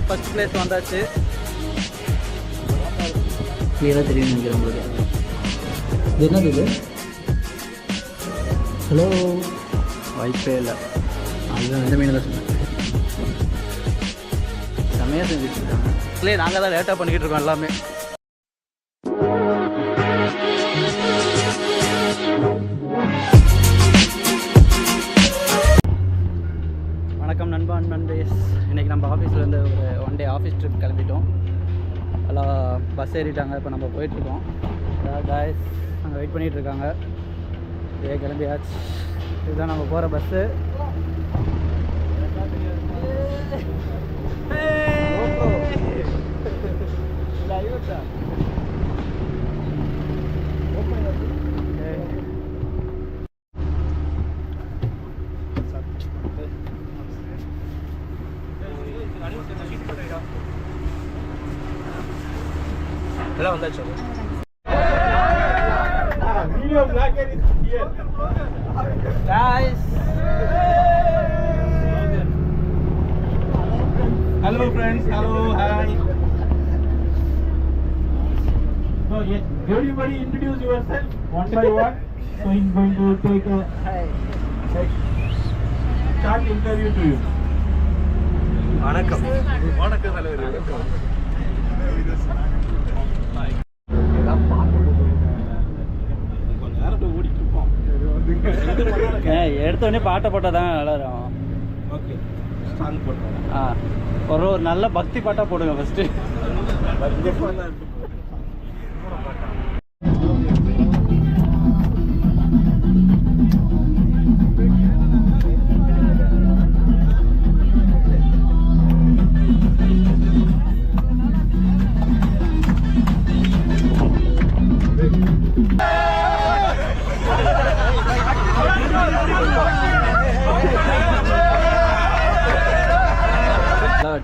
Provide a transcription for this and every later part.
First place வந்தாச்சு. கிளியராக தெரியும் நினைக்கிறேன் உங்களுக்கு. இது என்னது இது? ஹலோ, வாய்ப்பே இல்லை. அதுதான் எந்த மீன் தான் சொன்னேன். செம்மையாக செஞ்சுட்டு இருக்காங்க. இல்லையே நாங்கள் தான் லேட்டாக பண்ணிக்கிட்டு இருக்கோம் எல்லாமே. வணக்கம் நண்பா நண்பேஸ். இன்றைக்கி நம்ம ஆஃபீஸ்லேருந்து ஒரு 1 டே ஆஃபீஸ் ட்ரிப் கிளம்பிட்டோம். எல்லாம் பஸ் ஏறிட்டாங்க. இப்போ நம்ம போயிட்டுருக்கோம். காய்ஸ் அங்கே வெயிட் பண்ணிகிட்ருக்காங்க. இதே கிளம்பியாச்சு. இதுதான் நம்ம போகிற பஸ்ஸு. எல்லாம் வந்தாச்சு. Hello friends, hello, hi. So yes, everybody introduce yourself one by one. So he's going to take a short interview to you. வணக்கம். வணக்கம் தலைவர். எடுத்தோடனே பாட்டை போட்டால் தான் நல்லா இருக்கும். ஒரு நல்ல பக்தி பாட்டாக போடுங்க ஃபஸ்ட்டு.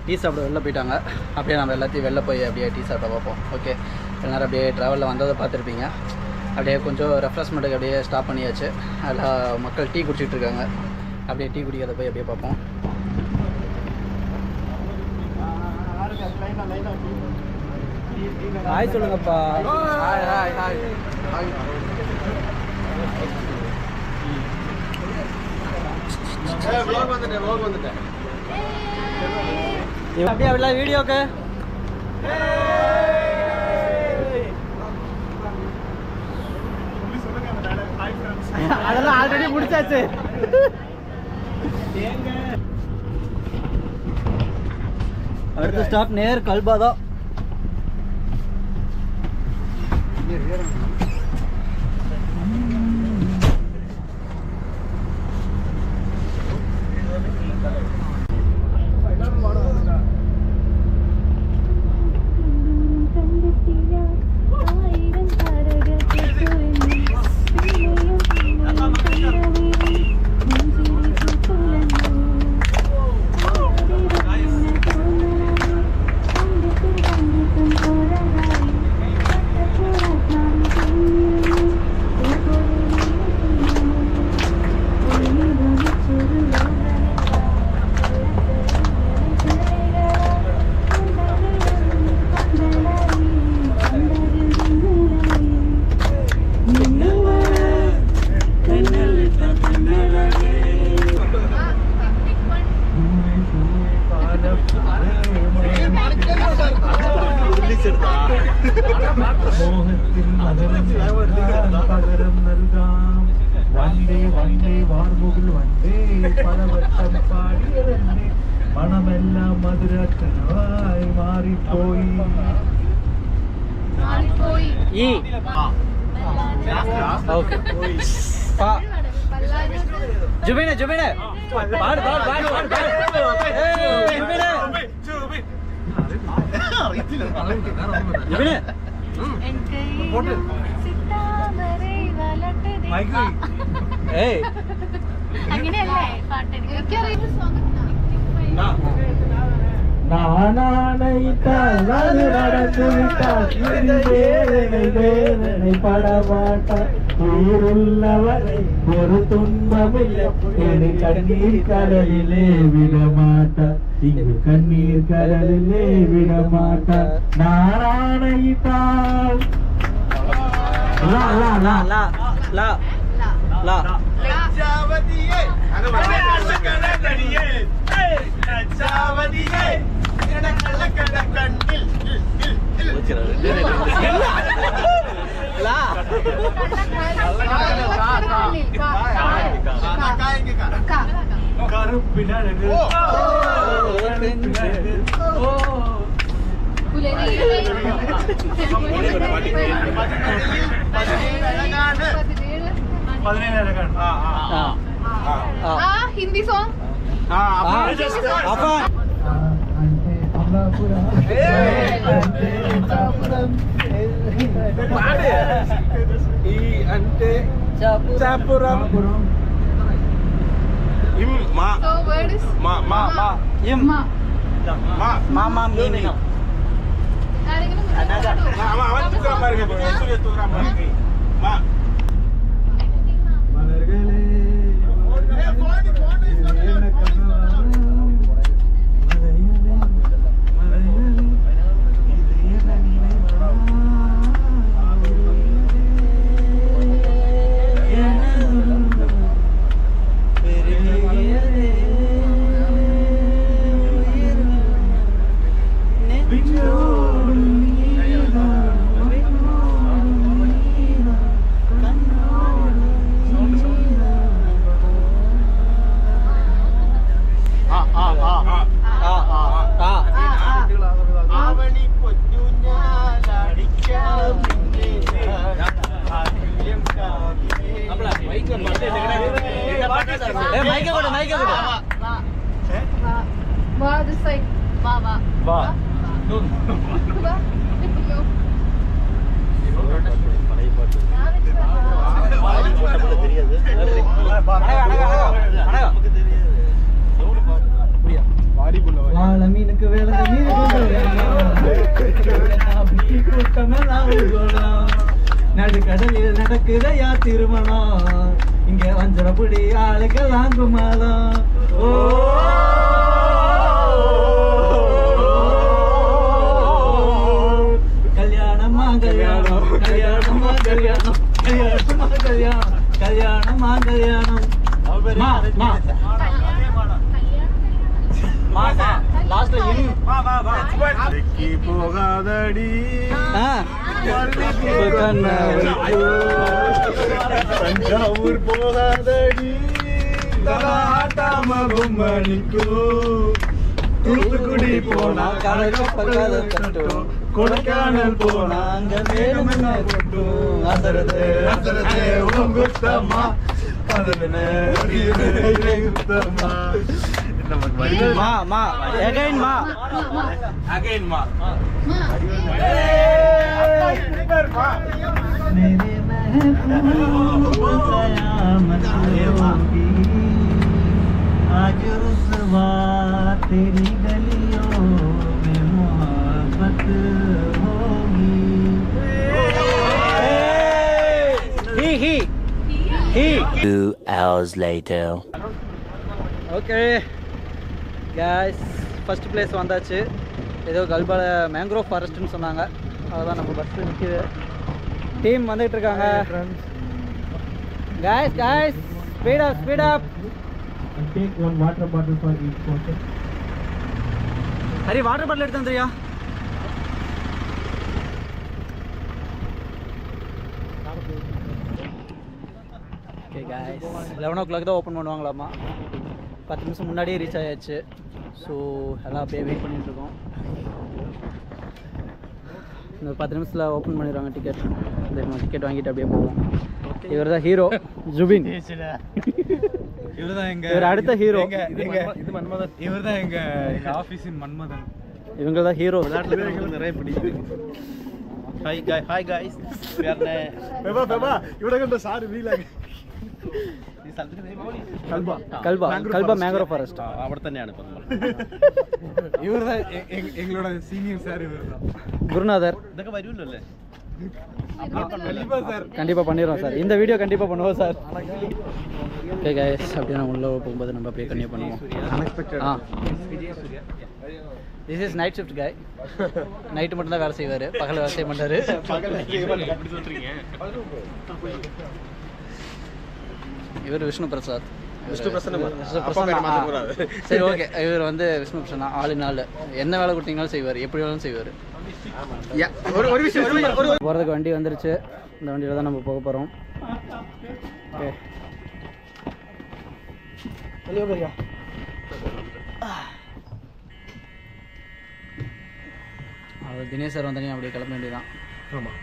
டீ சாப்பிட வெளில போயிட்டாங்க. அப்படியே நம்ம எல்லாத்தையும் வெளில போய் அப்படியே டீ சாப்பிட பார்ப்போம். ஓகே, எல்லாரும் அப்படியே ட்ராவலில் வந்ததை பார்த்துருப்பீங்க. அப்படியே கொஞ்சம் ரெஃப்ரெஷ்மெண்ட்டுக்கு அப்படியே ஸ்டாப் பண்ணியாச்சு. அதில் மக்கள் டீ குடிச்சிட்டு இருக்காங்க. அப்படியே டீ குடிக்கிறத போய் அப்படியே பார்ப்போம். ஹாய் சொல்லுங்கப்பா. Hi hi hi hi. வந்துட்டேன். அப்படியே அப்படிலாம் வீடியோக்கு அதெல்லாம் ஆல்ரெடி முடிச்சாச்சு. அடுத்த ஸ்டாப் நேர் கல்பாதா. மனமெல்லாம் மதுரக்கனவாய் மாறிப்போய் ஜுபின ஜுபின பாடு பாடு பாடு ஜுபின ஏய் അങ്ങനെയല്ലേ പാട്ട് എനിക്കറിയുന്ന സോങ് நானானைத்தால் அது நடந்து விட்டால் இது வேதனை வேதனை படமாட்டான் உயிருள்ளவரை ஒரு துன்பமில்லை என் கண்ணீர் கடலிலே விடமாட்டார் இங்கு கண்ணீர் கடலிலே விடமாட்டார் நாராயணித்தால் லா லா லா லா லா லா லட்சாவதியே கண்ணடியே லட்சாவதியே கண்ண கண்ணில் லா கருப்பினழகு हिंदी सॉन्ग அப்பா అంటే చాపురం మా so word is మా మా మా ఇం ma మా மாமா மீனி మా அவன் தூக்குற மாதிரி இருக்கு சூரிய தூக்குற மாதிரி இருக்கு மா மலர்களே ആവണി പൊന്നുഞ്ഞാലടിക്കാം மைக்க கொடு va this side va வா va வாழ மீனுக்கு வேலை நடுக்கடலில் நடக்குதையா திருமணம் இங்க வஞ்சரபுடி ஆளுக்கெல்லாம் குமாரம் ஓ கல்யாணமா கல்யாணம் கல்யாணமா கல்யாணம் கல்யாணமா கல்யாணம் கல்யாணமா கல்யாணம் மா மா மாமா லாஸ்ட்ல இம் தெக்கி போகாதடி தஞ்சாவூர் போகாதடி தலாட்டாம பொம்மணிக்கு தூத்துக்குடி போனா கடற்கரை தட்டும் கொடைக்கானல் போனா அங்க மேலும் கொட்டும் அசரதே அசரதே உங்குத்தம்மா அதனே உங்குத்தம்மா மா மா அகைன் மா அகைன் மா मेरे महबूब कयामत होगी आज रुसवा तेरी गलियों में मोहब्बत होगी he 2 hours later. Okay guys first place வந்தாச்சு. ஏதோ கல்பால மேங்க்ரோவ் ஃபாரஸ்ட்னு சொன்னாங்க. அதுதான் நம்ம பஸ் நிற்கிது. டீம் வந்துட்டு இருக்காங்க. guys speed up and take one water bottle for each person. Hari water bottle எடுத்து வந்துறியா? ஓகே guys 11 o'clock தான் ஓப்பன் பண்ணுவாங்களாமா. 10 நிமிஷம் முன்னாடியே ரீச் ஆயாச்சு. ஸோ எல்லாம் அப்படியே வெயிட் பண்ணிகிட்ருக்கோம். இன்னொரு 10 நிமிஷத்தில் ஓப்பன் பண்ணிடுவாங்க டிக்கெட். டிக்கெட் வாங்கிட்டு அப்படியே போவோம். இவர் தான் ஹீரோ ஜுபின். இவர் அடுத்த ஹீரோ. இவர் தான் எங்க ஆபீஸின் மன்மதன். இவங்க தான் ஹீரோ. நிறைய பிடிக்குது. ஹாய் गाइस பெபா ഇവിടെ കണ്ട സാരി വീലാകെ കൽബ മാംഗ്രോ ഫോറസ്റ്റ് അവിടെ തന്നെയാണ് ഇപ്പോ നമ്മൾ. ഇവരുടെ എങ്ങളുടെ സീനിയർ സാർ ഇവരുടെ ഗുരുനാഥർ. ഇതൊക്കെ വരുമല്ലോ അല്ലേ? கண்டிப்பாக பண்ணிடுவோம் சார். இந்த வீடியோ கண்டிப்பாக பண்ணுவோம் சார். ஓகே கைஸ், அப்படியே நம்ம உள்ளே போகும்போது நம்ம அப்படியே கண்டிப்பாக பண்ணுவோம். திஸ் இஸ் நைட் ஷிஃப்ட் காய். நைட்டு மட்டும்தான் வேலை செய்வார், பகல் வேலை செய்ய மாட்டார். இவர் விஷ்ணு பிரசாத். சரி ஓகே, இவர் வந்து விஷ்ணு பிரசன்னா. ஆளு நாள் என்ன வேலை கொடுத்தீங்கனாலும் செய்வார், எப்படி வேணாலும் செய்வார். போகிறதுக்கு வண்டி வந்துருச்சு. இந்த வண்டியில் தான் நம்ம போக போகிறோம். ஓகே, வெளியே போறியா? அவர் தினேஷ் சார் வந்தனே அப்படியே கிளம்ப வேண்டியதான். ஆமாம்.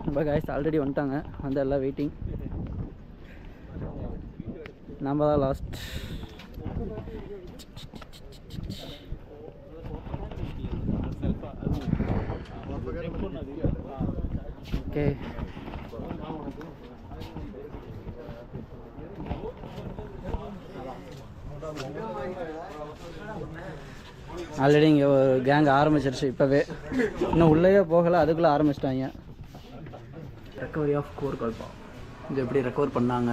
நம்ம காய்ஸ் ஆல்ரெடி வந்துட்டாங்க, வந்து எல்லாம் வெயிட்டிங். நம்ம தான் லாஸ்ட். ஓகே, ஆல்ரெடி இங்கே ஒரு கேங் ஆரம்பிச்சிருச்சு. இப்போவே இன்னும் உள்ளேயே போகலை, அதுக்குள்ளே ஆரம்பிச்சிட்டாங்க. ரெக்கவரி ஆஃப் கோர் கல்பா, இது எப்படி ரெக்கவர் பண்ணாங்க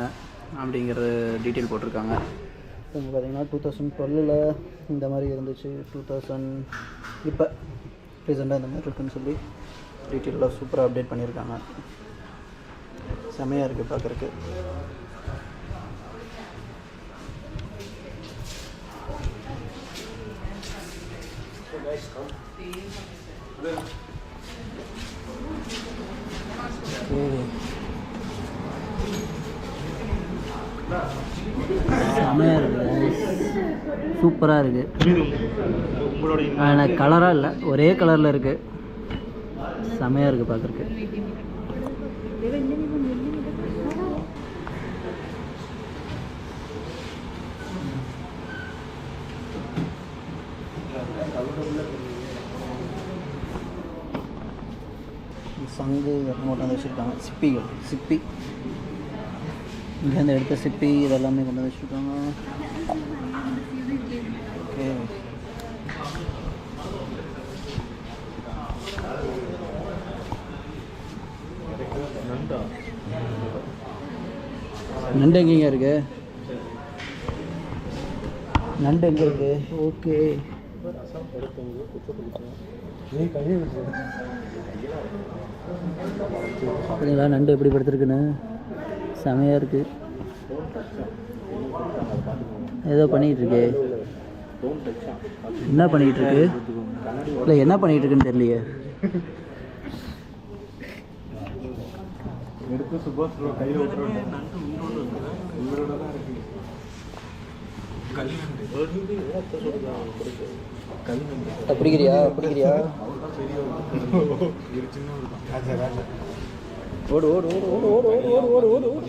அப்படிங்கிறது டீட்டெயில் போட்டிருக்காங்க. இங்கே பார்த்தீங்கன்னா 2012 இந்த மாதிரி இருந்துச்சு, 2000 இப்போ ரீசெண்டாக இந்த மாதிரி இருக்குன்னு சொல்லி டீட்டெயிலாக சூப்பராக அப்டேட் பண்ணியிருக்காங்க. செமையாக இருக்குது பார்க்குறக்கு. செமையாக இருக்குது, சூப்பராக இருக்குது. ஆனால் கலராக இல்லை, ஒரே கலரில் இருக்குது. செமையாக இருக்குது பார்க்குறக்கு. சங்கு கொண்டு வந்து வச்சுருக்காங்க. சிப்பி இங்கேருந்து எடுத்த சிப்பி இதெல்லாமே கொண்டு வந்து வச்சுருக்காங்க. ஓகே, நண்டு எங்கேங்க இருக்கு? நண்டு எங்கே இருக்கு? ஓகே, பார்த்தீங்களா நண்டு எப்படி படுத்துருக்குன்னு? செமையாக இருக்குது. ஏதோ பண்ணிக்கிட்டு இருக்கு. என்ன பண்ணிக்கிட்டு இருக்கு? இல்லை என்ன பண்ணிக்கிட்டு இருக்குன்னு தெரியலையே. பிடிக்கிறியா? ஓடு ஓடு ஓடு ஓடு ஓடு ஓடு ஓடு ஓடு ஓடு.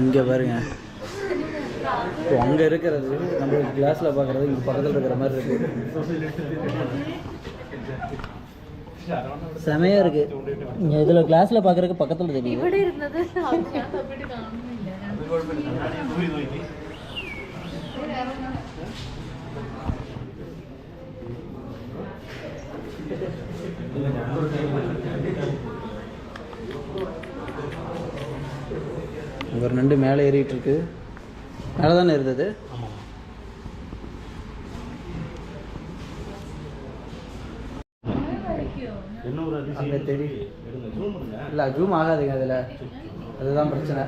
இங்கே பாருங்க, அங்கே இருக்கிறது நம்ம கிளாஸில் பார்க்குறது இங்கே பக்கத்தில் இருக்கிற மாதிரி இருக்கு. செமையாக இருக்கு. இதில் கிளாஸில் பார்க்குறதுக்கு பக்கத்தில் தெரியும். ஒரு நண்டு மேலே ஏறிட்டு இருக்கு. மேலே தானே இருந்தது. இல்லை ஜூம் ஆகாதுங்க அதில், அதுதான் பிரச்சனை.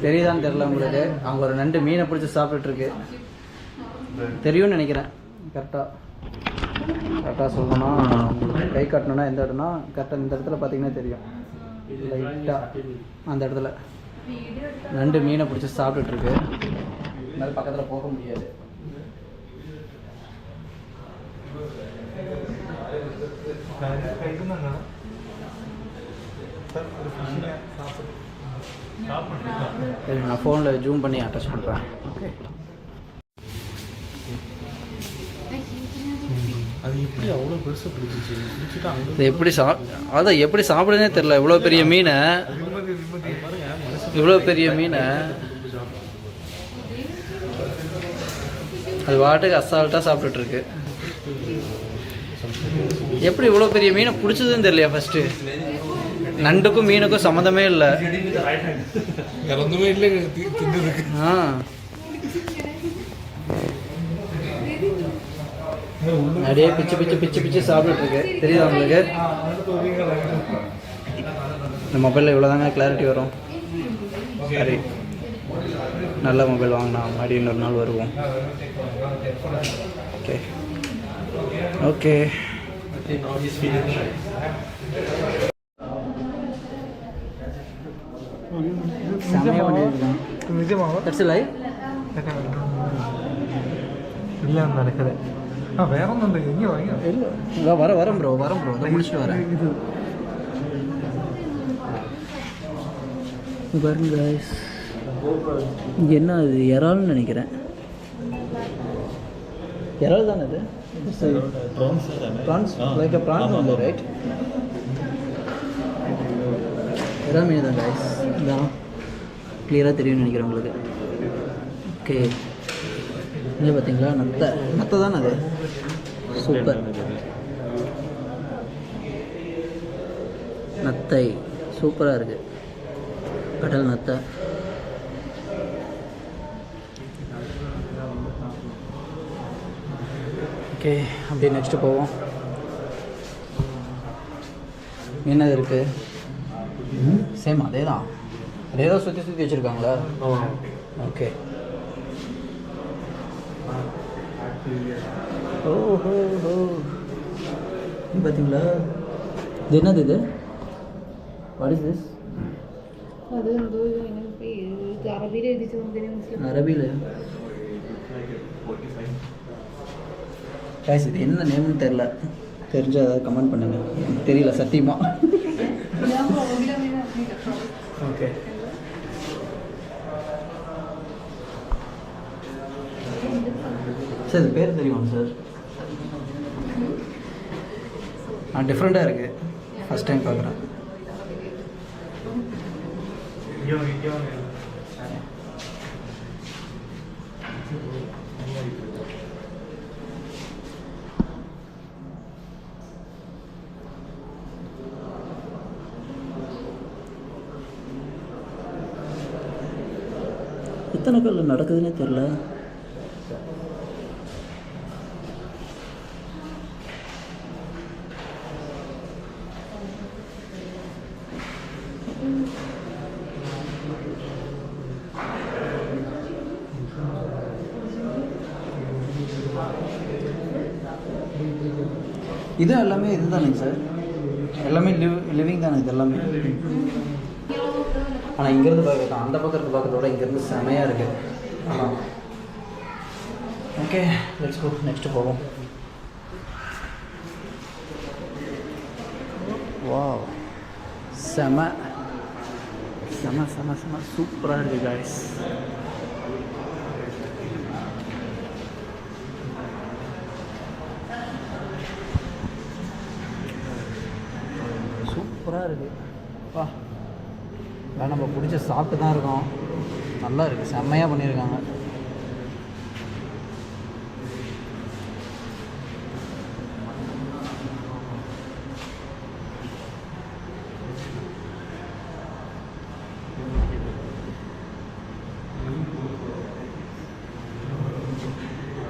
தெரியுதான்னு தெரில உங்களுக்கு. அவங்க ஒரு நண்டு மீனை பிடிச்சி சாப்பிட்டுருக்கு, தெரியும்னு நினைக்கிறேன். கரெக்டாக சொல்லணும்னா உங்களுக்கு கை காட்டணுன்னா எந்த இடம்னா கரெக்டாக இந்த இடத்துல பார்த்தீங்கன்னா தெரியும். லைட்டாக அந்த இடத்துல நண்டு மீனை பிடிச்சி சாப்பிட்டுட்ருக்கு. இருந்தாலும் பக்கத்தில் போக முடியாது. சரி, நான் ஃபோனில் ஜூம் பண்ணி அட்டாச் பண்ணுறேன். ஓகே. அது எப்படி அவ்வளோ பெருசாக பிடிச்சிச்சு? பிடிச்சிட்டு அங்கே இது எப்படி அதான் எப்படி சாப்பிடுறதுனே தெரில. இவ்வளோ பெரிய மீனை, இவ்வளோ பெரிய மீனை அது வாட்டுக்கு அசால்ட்டாக சாப்பிட்டுட்ருக்கு. எப்படி இவ்வளோ பெரிய மீனை பிடிச்சதுன்னு தெரியலையா? ஃபஸ்ட்டு நண்டுக்கும் மீனுக்கும் சம்மந்தமே இல்லை. இறந்துமே இல்லை. ஆ, அப்படியே பிச்சு பிச்சு பிச்சு பிச்சு சாப்பிட்டுட்ருக்கு. தெரியுதா உங்களுக்கு? இந்த மொபைலில் இவ்வளோ தாங்க கிளாரிட்டி வரும். சரி, நல்ல மொபைல் வாங்கினா மறுபடியும் இன்னொரு நாள் வருவோம். Okay okay. செமையாக பண்ணியிருக்கேன். நிஜமாவா? தட்ஸ் லைவ் இல்லை நடக்குது. வேற ஒன்றும் இல்லை. எங்கே வாங்க? இல்லை வரேன் ப்ரோ, இதை முடிச்சுட்டு வரேன். பாருங்க guys, இங்கே என்ன அது இறால்னு நினைக்கிறேன். இறால் தானே அது? Prawns like a prawns only, right? இறால் மீன் தான் guys. இதான் கிளியராக தெரியும்னு நினைக்கிறேன் உங்களுக்கு. ஓகே, இங்கே பார்த்தீங்களா? நத்தை தானே அது? சூப்பர். நத்தை சூப்பராக இருக்குது. கடல் நத்தை. ஓகே, அப்படியே நெக்ஸ்ட்டு போவோம். என்னது இருக்குது? சேம் அதே தான் சுற்றி வச்சுருக்காங்களா? ஓகே. ஓஹோ ஹோ, பார்த்தீங்களா? இது என்னது? இது வாட் இஸ் திஸ்? அது எന്തോ எனக்கு அரபியில் எழுதிச்சு. அரபியில் guys, இது என்ன நேம்னு தெரில. தெரிஞ்சால் ஏதாவது கமெண்ட் பண்ணுங்க. எனக்கு தெரியல சத்தியமாக. ஓகே. சார் இது பேர் தெரியுமா சார்? டிஃப்ரெண்ட்டாக இருக்குது. ஃபஸ்ட் டைம் பார்க்குறேன். எத்தனை கல்ல நடக்குதுன்னே தெரில. இது எல்லாமே இதுதானுங்க சார்? எல்லாமே லிவிங் தானே இது எல்லாமே? ஆனால் இங்கேருந்து பார்க்கலாம், அந்த பக்கத்து பார்க்கறதோட இங்கேருந்து செமையாக இருக்குது. ஆமாம். Okay, let's go. நெக்ஸ்ட்டு போவோம். வாவ், செம செம செம செம சூப்பராக இருக்குது காய்ஸ். சூப்பராக இருக்குது. வா, அதான் நம்ம பிடிச்ச சாப்பிட்டு தான் இருக்கோம். நல்லா இருக்குது, செம்மையாக பண்ணியிருக்காங்க.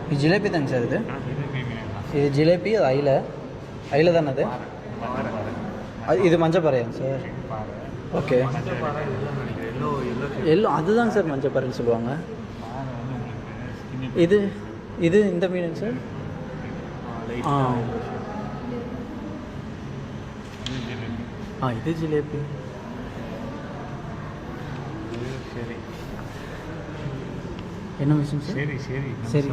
இது ஜிலேபி தாங்க சார்? இது ஜிலேபி, அது ஐல தானே அது? இது மஞ்சப்பாறையாங்க சார்? ஓகே, எல்லோ அதுதாங்க சார் மஞ்சப்பாறைன்னு சொல்லுவாங்க. இது இது இந்த மீனுங்க சார்? இது ஜிலேபி. என்ன விஷயம் சார்? சரி சரி சரி.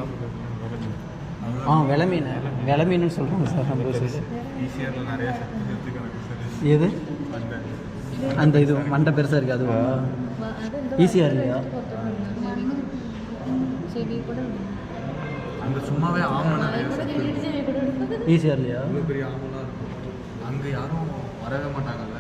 விலை மீன். விலை மீன் சொல்கிறாங்க சார் நம்ம சைடு. ஈஸியாக நிறைய சத்து கணக்கு சார். எது அந்த இது மண்டை பெருசாக இருக்குது அதுவா? ஈஸியாக இல்லையா? செடி கூட அங்கே சும்மாவே ஆமாம் நிறைய ஈஸியாக இல்லையா? அவ்வளோ பெரிய ஆமெல்லாம் இருக்கும். அங்கே யாரும் வரவே மாட்டாங்கல்ல.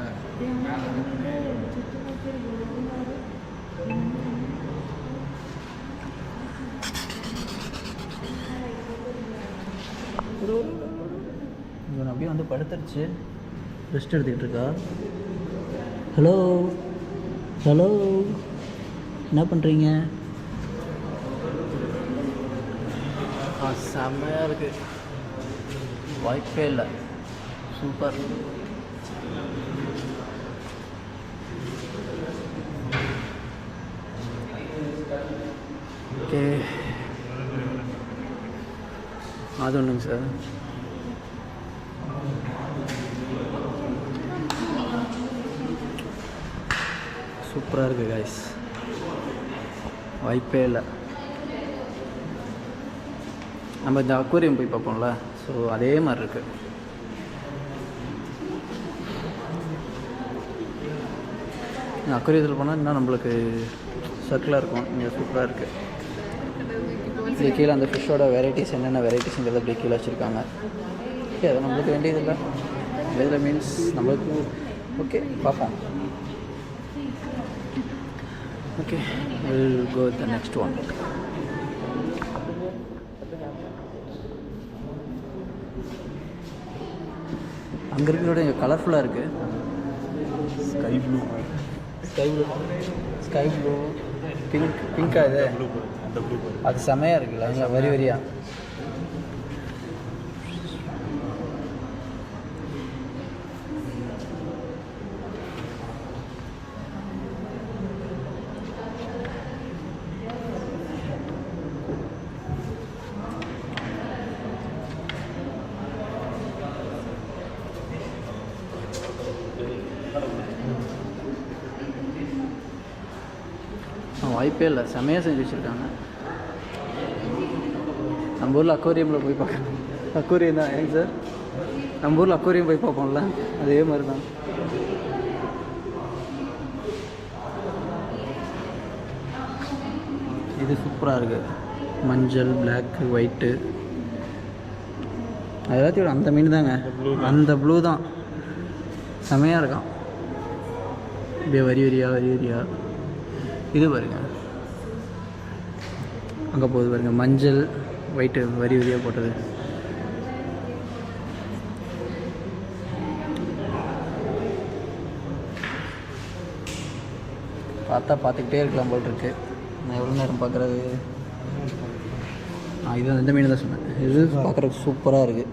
இவன் அப்படியே வந்து படுத்துருச்சு, ரெஸ்ட் எடுத்துக்கிட்டு இருக்கா. ஹலோ ஹலோ, என்ன பண்ணுறீங்க? செம்மையாக இருக்குது, வாய்ப்பே இல்லை, சூப்பர். ஓகே, அது ஒன்றுங்க சார். சூப்பராக இருக்குது கைஸ், வாய்ப்பே இல்லை. நம்ம இந்த அக்வேரியம் போய் பார்ப்போம்ல, ஸோ அதே மாதிரி இருக்குது. அக்வேரியத்தில் போனால் இன்னும் நம்மளுக்கு சர்க்கிளாக இருக்கும். இங்கே சூப்பராக இருக்குது. இது கீழே அந்த ஃபிஷ்ஷோட வெரைட்டிஸ் என்னென்ன வெரைட்டிஸுங்கிறத அப்படி கீழே வச்சுருக்காங்க. ஓகே, அது நம்மளுக்கு வேண்டியதில்லை. இதில் மீன்ஸ் நம்மளுக்கு ஓகே, பார்ப்போம். Okay, we'll go with the next one. அங்கே இருக்கிறோட இங்கே கலர்ஃபுல்லாக இருக்குது. ஸ்கை ப்ளூ, ஸ்கை ப்ளூ, பிங்காக இது, அந்த ப்ளூ அது செமையாக இருக்குல்ல, அங்கே வரி வரியா. வாய்ப்பே இல்லை, செமையாக செஞ்சு வச்சுருக்காங்க. நம்ம ஊரில் அக்வேரியமில் போய் பார்க்கலாம். அக்வேரியம் தான் ஏங்க சார், நம்ம ஊரில் அக்வேரியம் போய் பார்ப்போம்ல, அதே மாதிரி தான். இது சூப்பராக இருக்குது, மஞ்சள், பிளாக்கு, ஒயிட்டு, எல்லாத்தையும் அந்த மீன் தாங்க, அந்த ப்ளூ தான் செமையாக இருக்கான். இப்படியே வரி வரியா. இது பாருங்க, அங்கே போகுது பாருங்க, மஞ்சள் ஒயிட்டு வரி வரியாக போட்டது. பார்த்துக்கிட்டே இருக்கலாம் போல் இருக்கு. நான் எவ்வளோ நேரம் பார்க்குறது? இது இந்த மீன் தான் சொன்னேன். இது பார்க்குறதுக்கு சூப்பராக இருக்குது.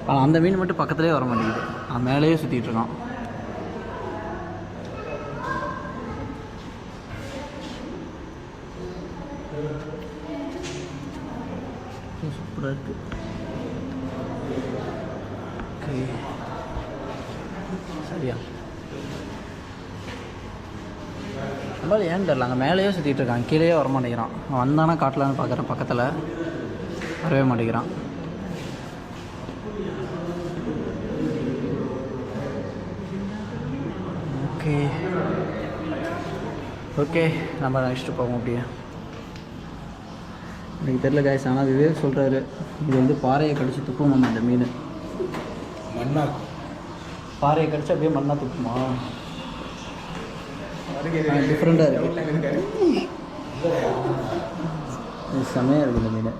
ஆனால் அந்த மீன் மட்டும் பக்கத்துலேயே வர மாட்டேங்குது, அவன் மேலேயே சுற்றிட்டு இருக்கான். சூப்பராக இருக்குது. ஓகே, சரியா? நம்மளால் ஏன்னு தெரியல, அங்கே மேலேயே சுற்றிட்டு இருக்கான், கீழேயே வர மாட்டேங்கிறான். அவன் வந்தானா காட்டலான்னு பார்க்குறேன், பக்கத்தில் வரவே மாட்டேங்கிறான். ஓகே ஓகே, நம்ம நெக்ஸ்ட்டு போவோம். அப்படியே எனக்கு தெரில காய்ஸ், ஆனால் விவேக் சொல்கிறாரு இது வந்து பாறையை கடிச்சு துப்புமா இந்த மீன். மண்ணா பாறையை கடிச்சு அப்படியே மண்ணாக துப்புமா? டிஃப்ரெண்ட்டாக இருக்குது, இது செமையாக இருக்குது இந்த மீன்.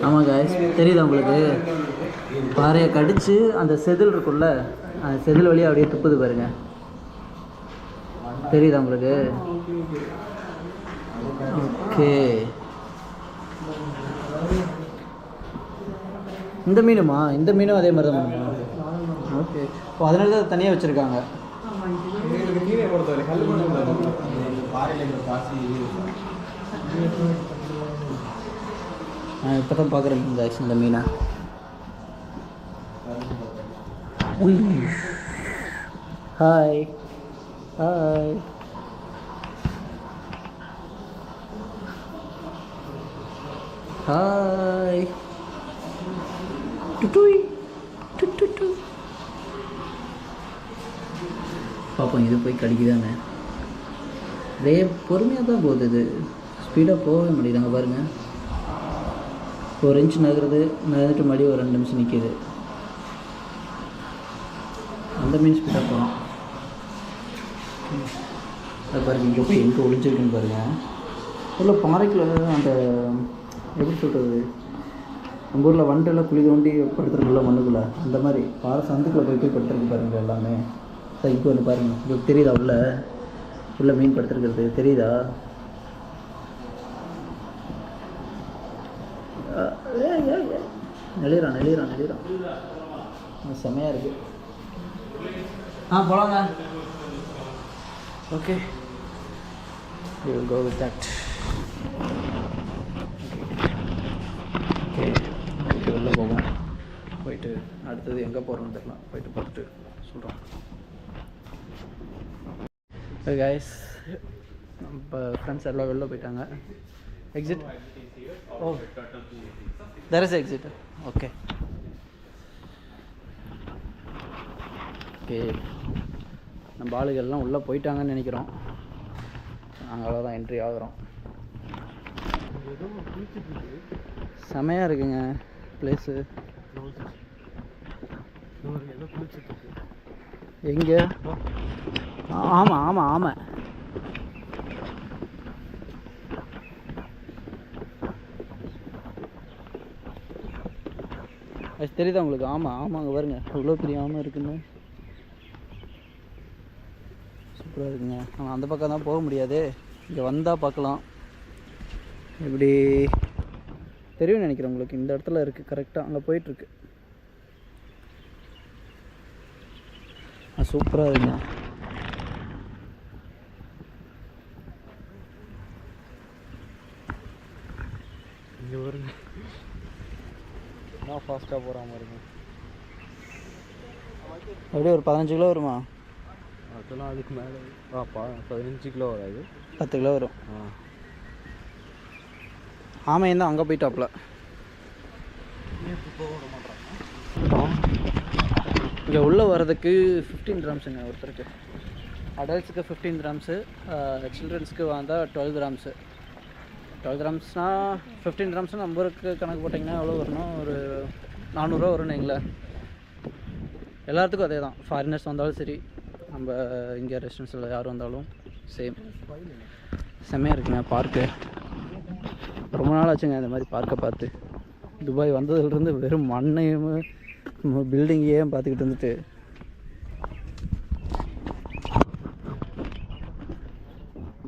ஆமாம் காய்ஸ், தெரியுதா உங்களுக்கு? பாறையை கடிச்சு அந்த செதில் இருக்குல்ல, அந்த செதில் வழியாக அப்படியே துப்புது பாருங்க, தெரியுதா உங்களுக்கு? ஓகே, இந்த மீனுமா? இந்த மீனும் அதே மாதிரி தான் பண்ணுமா? ஓகே, இப்போ அதனால தான் தனியாக வச்சுருக்காங்க. மீனை பொறுத்தவரை பாறையில் பாசி நான் இப்போ தான் பார்க்குறேன் இந்த மீனை. Hi hi. ஹாய் டுட்டுய் டுட்டு. பாப்போம் இது போய் கடிக்குதானே. பொறுமையாக தான் போகுது, இது ஸ்பீடாக போகவே முடியுதாங்க பாருங்கள். ஒரு இன்ச் நகருது, நகர்ந்துட்டு மறுபடியும் ஒரு 2 நிமிஷம் நிற்கிது. அந்த மீன் ஸ்பீடாக போகிறோம். அது பாருங்கள் இங்கே போய் எங்கே ஒளிஞ்சிருக்குன்னு பாருங்கள். உள்ள பாறைக்குள்ள அந்த எப்படி சொல்கிறது, நம்ம ஊரில் வண்டெல்லாம் குழி தோண்டி படுத்துருக்குள்ள மண்ணுக்குள்ளே, அந்த மாதிரி பாறை சந்துக்குள்ளே போய் படுத்துருக்கு பாருங்கள் எல்லாமே. இப்போ வந்து பாருங்கள், உங்களுக்கு தெரியுதா உள்ள மீன் படுத்துருக்கிறது தெரியுதா? நெளிறான் செம்மையாக இருக்குது. போகலாங்க. Okay, we will go with that. Okay வெளில போவோம். போயிட்டு அடுத்தது எங்கே போகிறோன்னு தெரியல, போயிட்டு பார்த்துட்டு சொல்கிறோம். கைஸ், நம்ம ஃப்ரெண்ட்ஸ் எல்லாம் வெளில போயிட்டாங்க. Exit. Oh, there is exit. Okay okay, நம்ம ஆளுகள்லாம் உள்ளே போயிட்டாங்கன்னு நினைக்கிறோம். நாங்கள் அவ்வளோதான் என்ட்ரி ஆகிறோம். செமையாக இருக்குங்க பிளேஸு. எங்கே? ஆமாம் அது தெரியுதா உங்களுக்கு? ஆமாங்க பாருங்க, அவ்வளோ பெரிய ஆமை இருக்குன்னு. சூப்பராக இருக்குங்க. ஆனால் அந்த பக்கம் தான் போக முடியாது, இங்கே வந்தால் பார்க்கலாம். எப்படி தெரியும்னு நினைக்கிறேன் உங்களுக்கு. இந்த இடத்துல இருக்குது கரெக்டாக, அங்கே போயிட்டுருக்கு. சூப்பராக இருக்குங்க. இங்கே வருங்க, நான் ஃபாஸ்ட்டாக போகிற மாதிரிங்க. அப்படியே ஒரு 15 கிலோ வருமா? அதெல்லாம் அதுக்கு மேலே 15 கிலோ வராது, 10 கிலோ வரும். ஆமையும் தான் அங்கே போயிட்டாப்புல. இங்கே உள்ளே வர்றதுக்கு 15 கிராம்ஸுங்க ஒருத்தருக்கு. அடல்ட்ஸுக்கு 15 கிராம்ஸு, சில்ட்ரன்ஸுக்கு வந்தால் 12 கிராம்ஸு. 12 கிராம்ஸ்னால் 15 கிராம்ஸ்னால் நம்ம ஊருக்கு கணக்கு போட்டிங்கன்னா எவ்வளோ வரணும்? ஒரு 400 ரூபா வரும்னு வைங்களேன். எல்லாத்துக்கும் அதே தான், ஃபாரினர்ஸ் வந்தாலும் சரி, நம்ம இங்கே ரெஸ்டாரண்ட்ஸில் யார் வந்தாலும் சேம். செம்மையாக இருக்குங்க பார்க்கு. ரொம்ப நாள் ஆச்சுங்க இந்த மாதிரி பார்க்கை பார்த்து. துபாய் வந்ததுலேருந்து வெறும் மண்ணையும் பில்டிங்கையே பார்த்துக்கிட்டு இருந்துட்டு.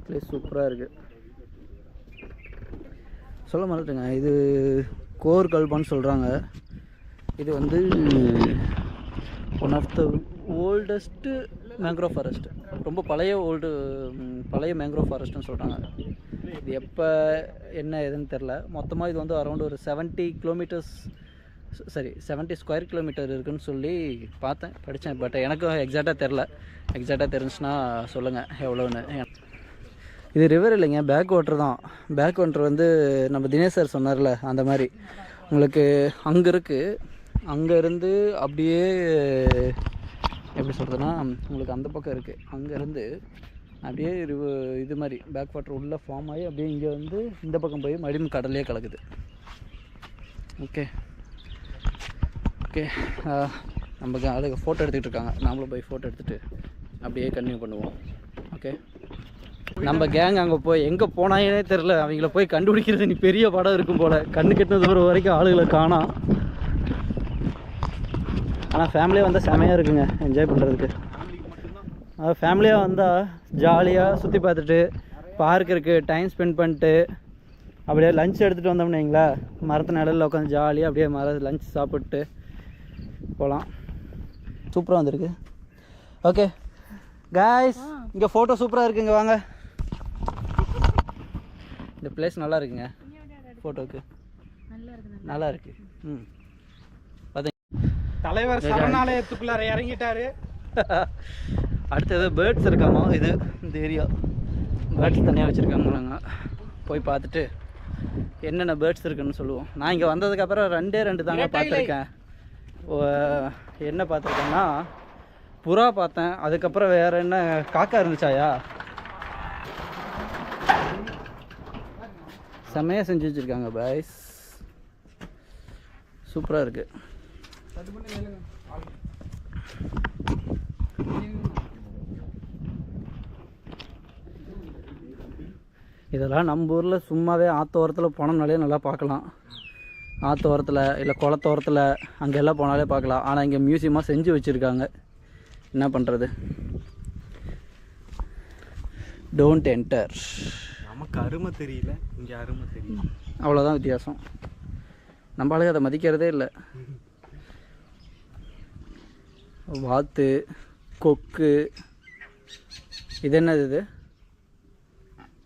பிளேஸ் சூப்பராக இருக்குது. சொல்ல மாட்டேங்க, இது கோர் கல்பான்னு சொல்கிறாங்க. இது வந்து one of the oldest mangrove forest. ரொம்ப பழைய மேங்க்ரோவ் ஃபாரஸ்ட்டுன்னு சொல்கிறாங்க. இது எப்போ என்ன எதுன்னு தெரில. மொத்தமாக இது வந்து அரௌண்ட் ஒரு 70 ஸ்கொயர் கிலோமீட்டர் இருக்குதுன்னு சொல்லி படித்தேன். பட் எனக்கும் எக்ஸாக்டாக தெரில. எக்ஸாக்டாக தெரிஞ்சுன்னா சொல்லுங்கள் எவ்வளோன்னு. இது ரிவர் இல்லைங்க, பேக் வாட்டர் தான். பேக் வாட்டர் வந்து நம்ம தினேஷ் சார் சொன்னார்ல, அந்த மாதிரி உங்களுக்கு அங்கே இருக்குது. அங்கேருந்து அப்படியே எப்படி சொல்கிறதுனா, உங்களுக்கு அந்த பக்கம் இருக்குது. அங்கேருந்து அப்படியே இது மாதிரி பேக் வாட்டர் உள்ளே ஃபார்ம் ஆகி அப்படியே இங்கே வந்து இந்த பக்கம் போய் மறுபடியும் கடல்லே கலக்குது. ஓகே நமக்கு அதுக்கு ஃபோட்டோ எடுத்துக்கிட்டு இருக்காங்க. நாமளும் போய் ஃபோட்டோ எடுத்துகிட்டு அப்படியே கண்டினியூ பண்ணுவோம். ஓகே, நம்ம கேங் அங்கே போய் எங்கே போனாங்கன்னே தெரில. அவங்கள போய் கண்டுபிடிக்கிறது நீ பெரிய படம் இருக்கும் போல். கண்ணு கெட்டின தூரம் வரைக்கும் ஆளுகளை காணோம். ஆனால் ஃபேமிலியாக வந்தால் செமையாக இருக்குங்க என்ஜாய் பண்ணுறதுக்கு. ஃபேமிலியாக வந்தால் ஜாலியாக சுற்றி பார்த்துட்டு, பார்க் இருக்குது, டைம் ஸ்பெண்ட் பண்ணிட்டு, அப்படியே லஞ்ச் எடுத்துகிட்டு வந்தோம்னு வைங்களா, மரத்து நிழலில் உட்காந்து ஜாலியாக அப்படியே லஞ்ச் சாப்பிட்டு போகலாம். சூப்பராக வந்திருக்கு. ஓகே காய்ஸ், இங்கே ஃபோட்டோ சூப்பராக இருக்குங்க, வாங்க. இந்த பிளேஸ் நல்லா இருக்குங்க ஃபோட்டோவுக்கு, நல்லா இருக்குது. பார்த்தீங்க தலைவர் சரணாலயத்துக்குள்ளார இறங்கிட்டாரு. அடுத்தது பேர்ட்ஸ் இருக்காமா, இது இந்த ஏரியா பேர்ட்ஸ் தனியாக வச்சுருக்காங்களாங்க. போய் பார்த்துட்டு என்னென்ன பேர்ட்ஸ் இருக்குன்னு சொல்லுவோம். நான் இங்கே வந்ததுக்கப்புறம் 2 தாங்க பார்த்துருக்கேன். என்ன பார்த்துருக்கேன்னா புறா பார்த்தேன், அதுக்கப்புறம் வேறு என்ன காக்கா இருந்துச்சாயா, செம்மையாக செஞ்சு வச்சுருக்காங்க பாய்ஸ், சூப்பராக இருக்குது. இதெல்லாம் நம்ம ஊரில் சும்மாவே ஆற்றோரத்தில் போனோம்னாலே நல்லா பார்க்கலாம். ஆற்றோரத்தில் இல்லை குளத்தோரத்தில் அங்கெல்லாம் போனாலே பார்க்கலாம். ஆனால் இங்கே மியூசியமாக செஞ்சு வச்சுருக்காங்க, என்ன பண்ணுறது. Don't enter. நமக்கு அருமை தெரியல, இங்கே அருமை தெரியல, அவ்வளோதான் வித்தியாசம். நம்ம ஆளுங்க அதை மதிக்கிறதே இல்லை. வாத்து, கொக்கு, இது என்னது,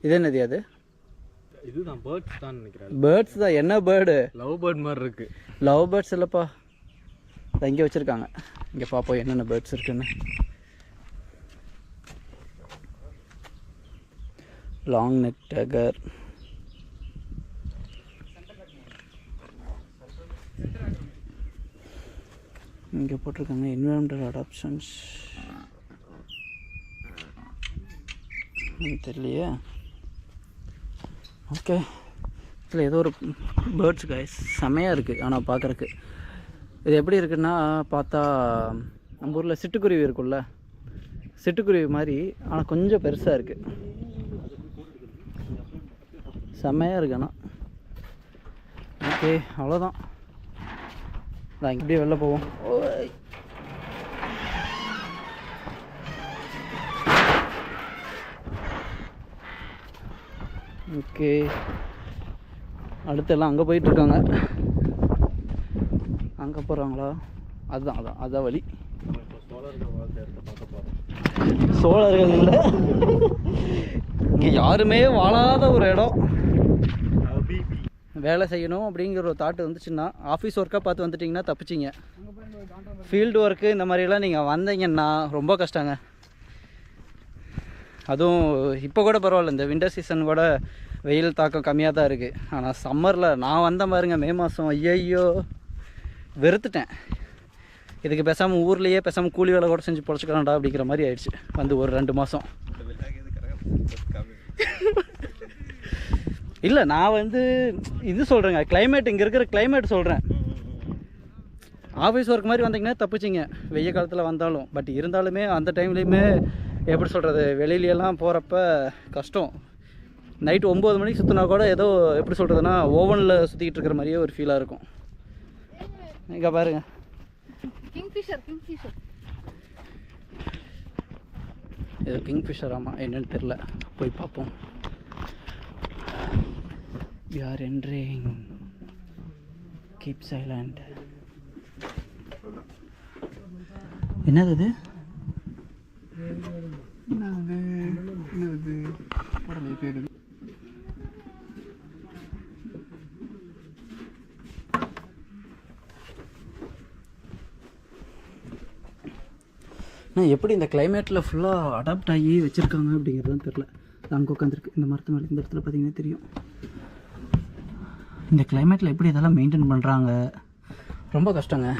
இது என்னது, அது இதுதான் பேர்ட்ஸ் தான் நினைக்கிறேன். பேர்ட்ஸ் தான். என்ன பேர்டு? லவ் பேர்ட் மாதிரி இருக்கு. லவ் பேர்ட்ஸ் இல்லைப்பா, அதை இங்கே வச்சுருக்காங்க. இங்கே பார்ப்போம் என்னென்ன பேர்ட்ஸ் இருக்குன்னு. லாங் நெக் டகர், இங்கே போட்டிருக்காங்க என்விரான்மெண்டல் அடாப்ஷன்ஸ், தெரியலையே. ஓகே, இதில் ஏதோ ஒரு பேர்ட்ஸ் கைஸ் செமையாக இருக்குது. ஆனால் பார்க்குறக்கு இது எப்படி இருக்குன்னா, பார்த்தா நம்ம ஊரில் சிட்டுக்குருவி இருக்குல்ல, சிட்டுக்குருவி மாதிரி, ஆனால் கொஞ்சம் பெருசாக இருக்குது. செம்மையாக இருக்கு. ஆனால் ஓகே, அவ்வளோதான். நான் இப்படியே வெளில போவோம். ஓகே, அடுத்தெல்லாம் அங்கே போயிட்டுருக்காங்க. அங்கே போகிறாங்களா? அதுதான் வழி. சோழர்கள் இல்லை, இங்கே யாருமே வாழாத ஒரு இடம். வேலை செய்யணும் அப்படிங்கிற ஒரு தாட் வந்துச்சுன்னா, ஆஃபீஸ் ஒர்க்காக பார்த்து வந்துட்டிங்கன்னா தப்பிச்சிங்க. ஃபீல்டு ஒர்க்கு இந்த மாதிரிலாம் நீங்கள் வந்தீங்கன்னா ரொம்ப கஷ்டங்க. அதுவும் இப்போ கூட பரவாயில்ல, இந்த வின்டர் சீசன் கூட வெயில் தாக்கம் கம்மியாக தான் இருக்குது. ஆனால் சம்மரில் நான் வந்த பாருங்க, மே மாதம், ஐயோ வெறுத்துட்டேன். இதுக்கு பேசாமல் ஊர்லேயே பேசாமல் கூலி வேலை கூட செஞ்சு பொழைச்சிக்கலாம்டா அப்படிங்கிற மாதிரி ஆயிடுச்சு வந்து ஒரு 2 மாதம். இல்லை, நான் வந்து இது சொல்கிறேங்க, கிளைமேட், இங்கே இருக்கிற கிளைமேட் சொல்கிறேன். ஆஃபீஸ் ஒர்க் மாதிரி வந்தீங்கன்னா தப்பிச்சிங்க வெய்ய காலத்தில் வந்தாலும். பட் இருந்தாலுமே அந்த டைம்லேயுமே எப்படி சொல்கிறது, வெளியிலலாம் போகிறப்ப கஷ்டம். நைட்டு 9 மணிக்கு சுற்றினா கூட ஏதோ எப்படி சொல்கிறதுனா ஓவனில் சுற்றிக்கிட்டு இருக்கிற மாதிரியே ஒரு ஃபீலாக இருக்கும். இங்கே பாருங்க, இது கிங்ஃபிஷர். ஆமாம், என்னன்னு தெரில, போய் பார்ப்போம். We are entering Keeps Island. என்னது இது? என்னது படலை பேரு? நான் எப்படி இந்த கிளைமேட்டில் ஃபுல்லாக அடாப்ட் ஆகி வச்சுருக்காங்க அப்படிங்கிறதும் தெரில. அங்கே உட்காந்துருக்கு இந்த மரத்து மேலே, இந்த இடத்துல பார்த்தீங்கன்னா தெரியும். இந்த கிளைமேட்டில் எப்படி இதெல்லாம் மெயின்டைன் பண்ணுறாங்க, ரொம்ப கஷ்டங்க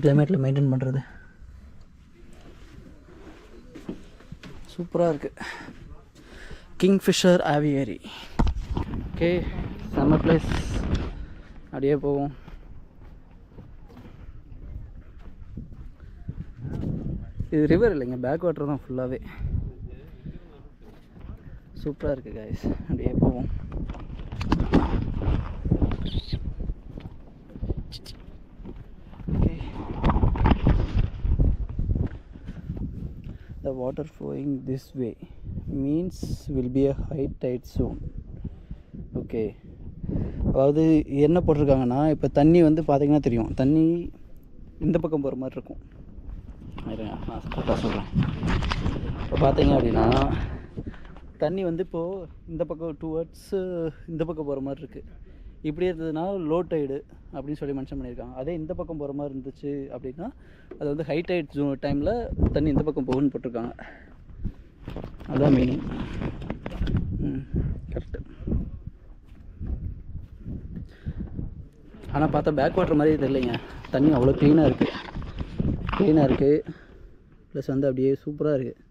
கிளைமேட்டில் மெயின்டைன் பண்ணுறது. சூப்பராக இருக்குது. கிங்ஃபிஷர் ஆவியரி. ஓகே, செம்ம பிளேஸ். அப்படியே போவோம். இது ரிவர் இல்லைங்க, பேக் வாட்டர் தான் ஃபுல்லாகவே. சூப்பராக இருக்குது கைஸ். அப்படியே போவோம். The water flowing this way means will be a high tide soon. Okay, அதாவது என்ன போட்டிருக்காங்கன்னா, இப்போ தண்ணி வந்து பார்த்திங்கன்னா தெரியும், தண்ணி இந்த பக்கம் போகிற மாதிரி இருக்கும். நான் கரெக்டாக சொல்கிறேன். இப்போ பார்த்தீங்க அப்படின்னா தண்ணி வந்து இப்போது இந்த பக்கம் டுவர்ட்ஸு இந்த பக்கம் போகிற மாதிரி இருக்குது. இப்படி இருந்ததுன்னா லோ டைடு அப்படின்னு சொல்லி மென்ஷன் பண்ணியிருக்காங்க. அதே இந்த பக்கம் போகிற மாதிரி இருந்துச்சு அப்படின்னா அது வந்து ஹை டைட் டைமில் தண்ணி இந்த பக்கம் போகுன்னு போட்டிருக்காங்க. அதுதான் மீனிங். கரெக்டு. ஆனால் பார்த்தா பேக் வாட்டர் மாதிரியே தெரியலைங்க. தண்ணி அவ்வளோ க்ளீனாக இருக்குது. ப்ளஸ் வந்து அப்படியே சூப்பராக இருக்குது.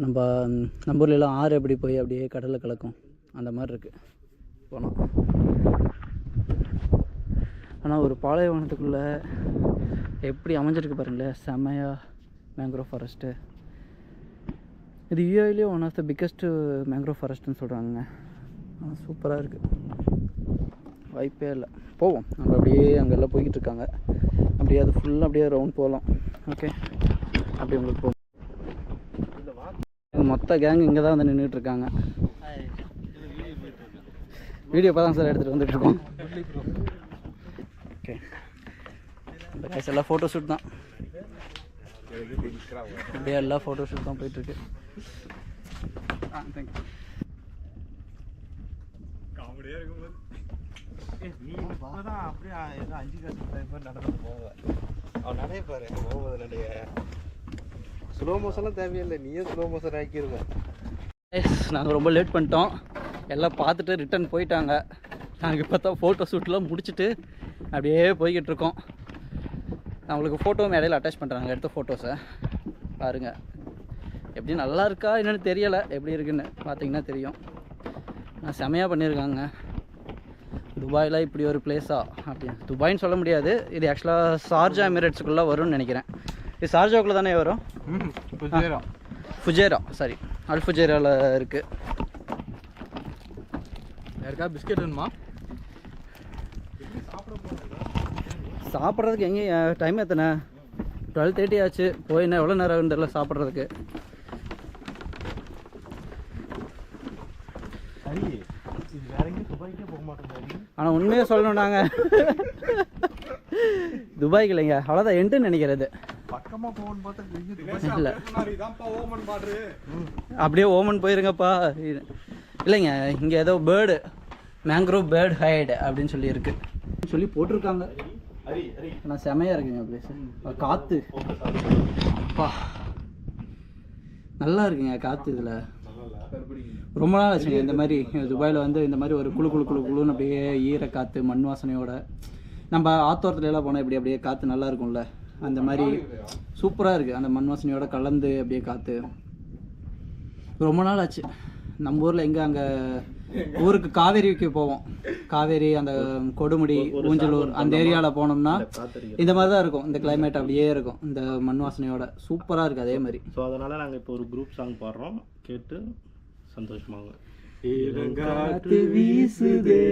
நம்ம ஊர்லலாம் ஆறு எப்படி போய் அப்படியே கடலில் கலக்கும் அந்த மாதிரி இருக்குது போனோம். ஆனால் ஒரு பாலைவனத்துக்குள்ளே எப்படி அமைஞ்சிருக்கு பாருங்களேன், செம்மையாக மேங்க்ரோவ் ஃபாரஸ்ட்டு. இது யூஏலேயே one of the biggest mangrove ஃபாரஸ்ட்டுன்னு சொல்கிறாங்க. ஆனால் சூப்பராக இருக்குது, வாய்ப்பே இல்லை. போவோம் நம்ம அப்படியே அங்கெல்லாம் போய்கிட்டு இருக்காங்க. அப்படியே அது ஃபுல்லாக அப்படியே ரவுண்ட் போகலாம். ஓகே, அப்படி உங்களுக்கு போகும். மொத்த கேங் இங்கே தான் வந்து நின்றுட்டுருக்காங்க. வீடியோ இப்போ தான் சார் எடுத்துகிட்டு வந்துட்டுருக்கோம். ஓகே, இந்த கேஸ் எல்லாம் ஃபோட்டோ ஷூட் தான். அப்படியே எல்லாம் ஃபோட்டோ ஷூட் தான் போயிட்டுருக்கு. தேங்க்யூ. காமெடியாக இருக்கும்போது நீ இப்போதான் அப்படியே ஏதோ 5 காசு நடந்து போவேன். அவன் நிறைய பாரு போகும்போது நிறைய ஸ்லோ மோஷன்லாம் தேவையில்லை, நீயே ஸ்லோ மோஷன் ஆக்கிடுவேன். நாங்கள் ரொம்ப லேட் பண்ணிட்டோம். எல்லாம் பார்த்துட்டு ரிட்டன் போயிட்டாங்க. நாங்கள் இப்போ தான் ஃபோட்டோ ஷூட்லாம் முடிச்சுட்டு அப்படியே போய்கிட்டு இருக்கோம். நான் உங்களுக்கு ஃபோட்டோவும் இடையில அட்டாச் பண்ணுறாங்க, எடுத்த ஃபோட்டோஸை பாருங்கள். எப்படி நல்லா இருக்கா என்னென்னு தெரியலை, எப்படி இருக்குன்னு பார்த்தீங்கன்னா தெரியும். நான் செமையாக பண்ணியிருக்காங்க. துபாயில் இப்படி ஒரு பிளேஸா அப்படின்னு துபாய்ன்னு சொல்ல முடியாது. இது ஆக்சுவலாக ஷார்ஜா எமிரேட்ஸுக்குள்ளே வரும்னு நினைக்கிறேன். இது ஷார்ஜாவுக்குள்ளே தானே வரும். ஃபுஜேரா, சாரி, அல் ஃபுஜேராவில் இருக்குது. யாருக்கா பிஸ்கெட் வேணுமா? சாப்பிட்றதுக்கு எங்கே டைம் எத்தனை? 12:30 ஆச்சு. போய் என்ன எவ்வளோ நேரம் ஆகுன்னு தெரியல சாப்பிட்றதுக்கு. ஆனால் உண்மையாக சொல்லணும், நாங்கள் துபாய்க்கு இல்லைங்க, அவ்வளோதான் எண்டுன்னு நினைக்கிறது. பக்கமாக போகணும்னு பார்த்தா இல்லை, அப்படியே ஓமன் போயிருங்கப்பா. இல்லைங்க, இங்கே ஏதோ பேர்டு மேங்க்ரோவ் பேர்டு ஹைடு அப்படின்னு சொல்லி இருக்கு சொல்லி போட்டிருக்காங்க. ஆனால் செமையாக இருக்குங்க பிளேஸ். காற்று அப்பா நல்லா இருக்குங்க காற்று. இதில் ரொம்ப நாள் ஆச்சுங்க இந்த மாதிரி துபாயில் வந்து இந்த மாதிரி ஒரு குழுன்னு அப்படியே ஈர காற்று மண் வாசனையோட. நம்ம ஆத்தோரத்துலலாம் போனால் இப்படி அப்படியே காற்று நல்லா இருக்கும்ல, அந்த மாதிரி சூப்பராக இருக்குது. அந்த மண் வாசனையோட கலந்து அப்படியே காற்று. ரொம்ப நாள் ஆச்சு. நம்ம ஊரில் எங்கே அங்கே ஊருக்கு காவேரிக்கு போவோம். காவேரி அந்த கொடுமுடி ஊஞ்சலூர் அந்த ஏரியாவில் போனோம்னா இந்த மாதிரி தான் இருக்கும். இந்த கிளைமேட் அப்படியே இருக்கும், இந்த மண் வாசனையோட சூப்பராக இருக்குது அதே மாதிரி. ஸோ அதனால் நாங்கள் இப்போ ஒரு குரூப் சாங் பாடுறோம், கேட்டு சந்தோஷமாங்க. காத்து வீசுதே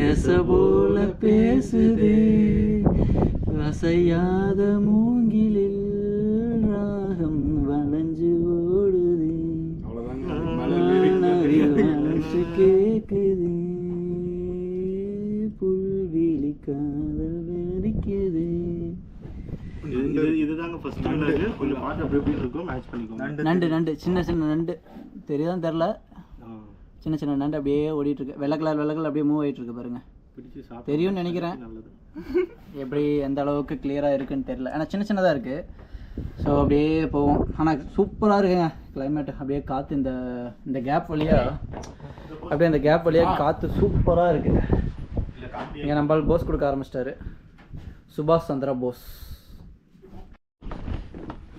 ஏச போல பேசுதே அசையாத மூங்கிலில் ராகம் வளைஞ்சு ஓடுதே கேக்குது புல்வெளி காதல் வெடிக்குது. இதுதாங்க ஃபர்ஸ்ட் கொஞ்சம் பாட்டு அப்படி எப்படி இருக்கும் மேட்ச் பண்ணிக்கோங்க. நண்டு சின்ன நண்டு தெரியுதான் தெரில, சின்ன நண்டு அப்படியே ஓடிட்டு இருக்கு. வெள்ளை கலர் அப்படியே மூவ் ஆகிட்டு இருக்கு பாருங்க. தெரியும்னு நினைக்கிறேன். எப்படி எந்த அளவுக்கு கிளியராக இருக்குன்னு தெரியல, ஆனால் சின்னதாக இருக்குது. ஸோ அப்படியே போவோம். ஆனால் சூப்பராக இருக்குங்க கிளைமேட்டு. அப்படியே காற்று இந்த கேப் வழியாக அப்படியே அந்த கேப் வழியாக காற்று சூப்பராக இருக்குது. இங்கே நம்மளால் போஸ் கொடுக்க ஆரம்பிச்சிட்டாரு, சுபாஷ் சந்திரா போஸ்.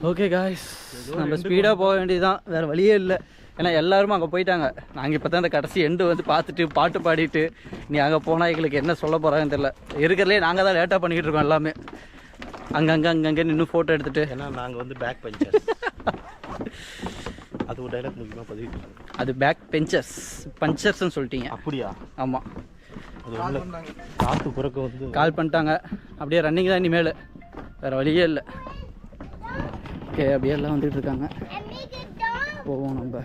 ஓகே காய்ஸ், நம்ம ஸ்பீடாக போக வேண்டியதுதான், வேறு வழியே இல்லை. ஏன்னா எல்லாருமே அங்கே போயிட்டாங்க. நாங்கள் இப்போ தான் இந்த கடைசி எண்டு வந்து பார்த்துட்டு பாட்டு பாடிட்டு நீ அங்கே போனால் எங்களுக்கு என்ன சொல்ல போகிறாங்கன்னு தெரியல. இருக்கிறதுலே நாங்கள் தான் லேட்டாக பண்ணிக்கிட்டு இருக்கோம் எல்லாமே. அங்கங்கே நின்று ஃபோட்டோ எடுத்துகிட்டு. ஏன்னா நாங்கள் வந்து பேக் பெஞ்சர்ஸ். அது ஒரு டைலாக் முக்கியமாக பதிவிட்டு. அது பேக் பஞ்சர்ஸ்ன்னு சொல்லிட்டீங்க. அப்படியா? ஆமாம், அது உள்ள காற்று குறைக்க வந்து கால் பண்ணிட்டாங்க. அப்படியே ரன்னிங் தான் இனிமேல், வேறு வழியே இல்லை. ஓகே, அப்படியே எல்லாம் வந்துட்டு இருக்காங்க. போவோம் நம்ம.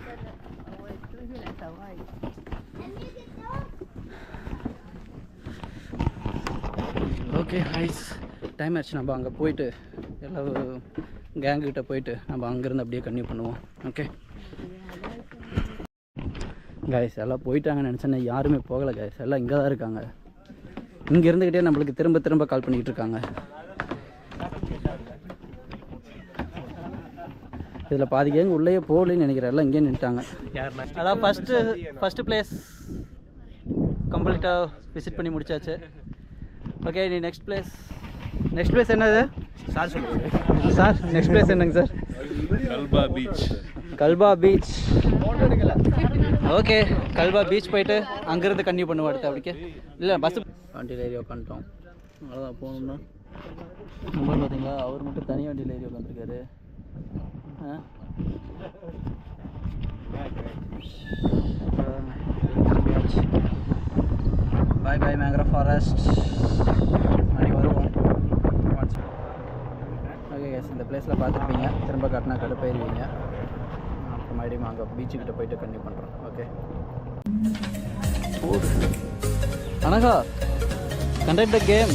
ஓகே ஹைஸ், டைம் ஆச்சு. நம்ம அங்கே போயிட்டு எல்லா கேங்குக்கிட்ட போயிட்டு நம்ம அங்கேருந்து அப்படியே கன்டினியூ பண்ணுவோம். ஓகே, கைஸ் எல்லாம் போயிட்டாங்கன்னு நினச்சேன், யாருமே போகலை கைஸ், எல்லாம் இங்கே தான் இருக்காங்க. இங்கே இருந்துக்கிட்டே நம்மளுக்கு திரும்ப திரும்ப கால் பண்ணிக்கிட்டு இருக்காங்க. இதில் பாதி கேங்க உள்ளேயே போகலன்னு நினைக்கிறேன், எல்லாம் இங்கே நின்றுட்டாங்க. அதான் ஃபஸ்ட்டு பிளேஸ் கம்ப்ளீட்டாக விசிட் பண்ணி முடிச்சாச்சு. ஓகே, நீ நெக்ஸ்ட் பிளேஸ் என்னது சார் சொல்லுங்கள் சார்? நெக்ஸ்ட் பிளேஸ் என்னங்க சார்? கல்பா பீச். ஓகே, கல்பா பீச் போயிட்டு அங்கேருந்து கன்டினியூ பண்ணுவோம் அடுத்து. அப்படிக்கே இல்லை பஸ்ஸு வண்டியில் ஏறி உட்காந்துட்டோம். அவ்வளோதான் போகணும்னா மொபைல் பார்த்தீங்களா, அவர் மட்டும் தனி வண்டியில் ஏறி உட்காந்துருக்காரு. பாய் பாய் மேங்க்ரோவ் ஃபாரஸ்ட். அப்படி வருவோம். ஓகே கேஸ், இந்த பிளேஸில் பார்த்துருப்பீங்க, திரும்ப காட்டினா கடுப்பாயிருவீங்க. அப்புறம் மறுபடியும் அங்கே பீச்சுக்கிட்ட போயிட்டு கண்டினியூ பண்ணுறோம். Okay, Anagha conduct the game.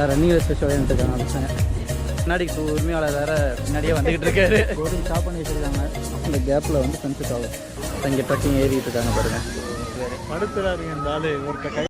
Running race special இருக்காங்க பசங்க. முன்னாடி உரிமையாளர் வேறு முன்னாடியே வந்துக்கிட்டு இருக்காரு. போர்டிங் ஸ்டாப் பண்ணி வச்சுருக்காங்க. அந்த கேப்பில் வந்து சன்செட் ஆகும். இங்கே ட்ரக்கிங் ஏறிட்டு இருக்காங்க பாருங்கள். படுத்துறாருங்க இந்த ஆளு ஒரு